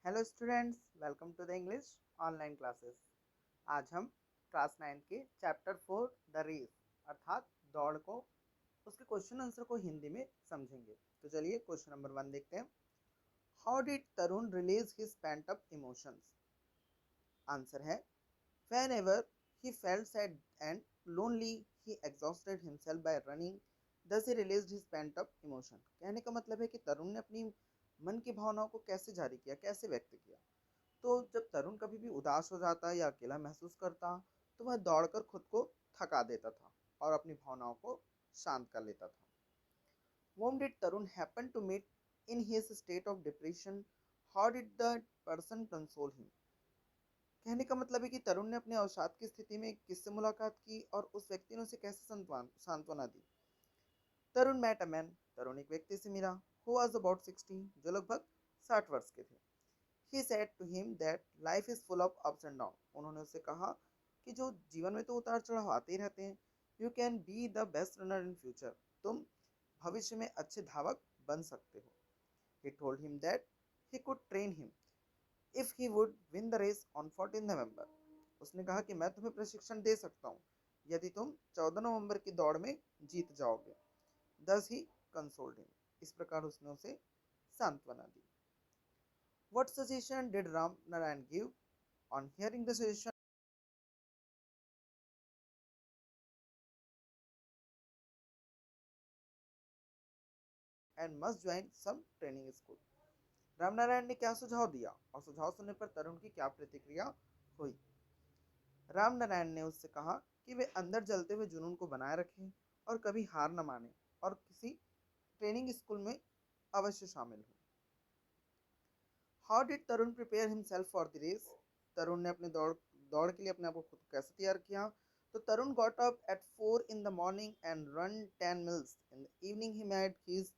Hello students, welcome to the English online classes. आज हम class 9 के चैप्टर 4 द रेस अर्थात दौड़ को उसके क्वेश्चन आंसर को हिंदी में समझेंगे। तो चलिए क्वेश्चन नंबर 1 देखते हैं। How did Tarun release his pent up emotions? Answer है whenever he felt sad and lonely he exhausted himself by running, thus he released his pent up emotion। कहने का मतलब है कि तरुण ने अपनी मन की भावनाओं को कैसे जारी किया, कैसे व्यक्त किया। तो जब तरुण कभी भी उदास हो जाता या अकेला महसूस करता तो वह दौड़कर खुद को थका देता था और अपनी भावनाओं को शांत कर लेता था। Whom did Tarun happen to meet in his state of depression? How did the person console him? कहने का मतलब है कि तरुण ने अपने अवसाद की स्थिति में किससे मुलाकात की और उस व्यक्ति ने उसे कैसे सांत्वना दी। तरुण मैट अ मैन, तरुण एक व्यक्ति से मिला, हु वाज अबाउट 60, जो लगभग 60 वर्ष के थे। He said to him that life is full of ups and down. उन्होंने उससे कहा कि जो जीवन में तो उतार चढ़ाव आते ही रहते हैं। You can be the best runner in future. तुम भविष्य में अच्छे धावक बन सकते हो। He told him that he could train him if he would win the race on 14 November. उसने कहा कि मैं तुम्हें प्रशिक्षण दे सकता हूँ यदि तुम 14 नवंबर की दौड़ में जीत जाओगे। दस ही कंसोल्ड हिम। इस प्रकार उसने उसे सांत्वना दी। What suggestion did Ram Narayan give? On hearing the suggestion and must join some training school। Ram Narayan ने क्या सुझाव दिया और सुझाव सुनने पर तरुण की क्या प्रतिक्रिया हुई? राम नारायण ने उससे कहा कि वे अंदर जलते हुए जुनून को बनाए रखें और कभी हार न माने और किसी ट्रेनिंग स्कूल में अवश्य शामिल हो। How did Tarun prepare himself for the race? Tarun ने अपने दौड़ दौड़ के लिए अपने आप को खुद कैसे तैयार किया? तो Tarun got up at 4 in the morning and run 10 miles। In the evening he made his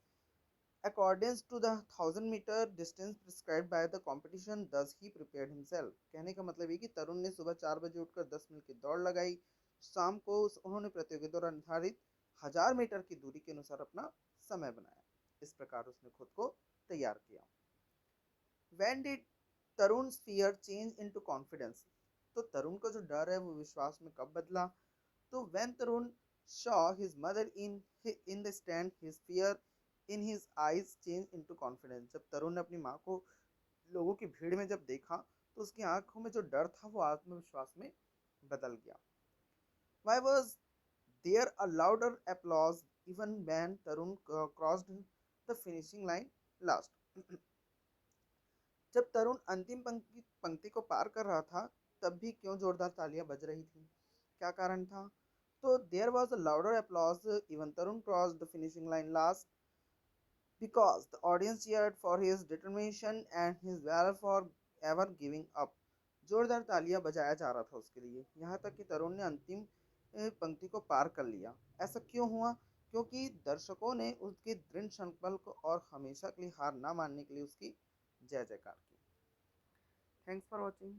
accordance to the 1000 meter distance prescribed by the competition, thus he prepared himself। कहने का मतलब है कि तरुण ने सुबह 4 बजे उठकर 10 मील की दौड़ लगाई। शाम को उन्होंने प्रतियोगिता द्वारा निर्धारित 1000 मीटर की दूरी के अनुसार अपना समय बनाया। इस प्रकार उसने खुद को तैयार किया। When did तरुण's fear change into confidence? तो तरुण का जो डर है वो विश्वास में कब बदला? तो when Tarun saw his mother in the stand, his fear in his eyes changed into confidence। जब तरुण ने अपनी माँ को लोगों की भीड़ में जब देखा तो उसकी आंखों में जो डर था वो आत्मविश्वास में बदल गया। Why was there a louder applause even when Tarun crossed the finishing line last? जब तरुण अंतिम पंक्ति पंक्ति को पार कर रहा था तब भी क्यों जोरदार तालियां बज रही थी? क्या कारण था? तो there was a louder applause even Tarun cross the finishing line last because the audience cheered for his determination and his valour forever giving up. जोरदार तालियां बजाया जा रहा था उसके लिए, यहाँ तक कि तरुण ने अंतिम पंक्ति को पार कर लिया। ऐसा क्यों हुआ? क्योंकि दर्शकों ने उसके दृढ़ संकल्प और हमेशा के लिए हार ना मानने के लिए उसकी जय जयकार की। Thanks for watching.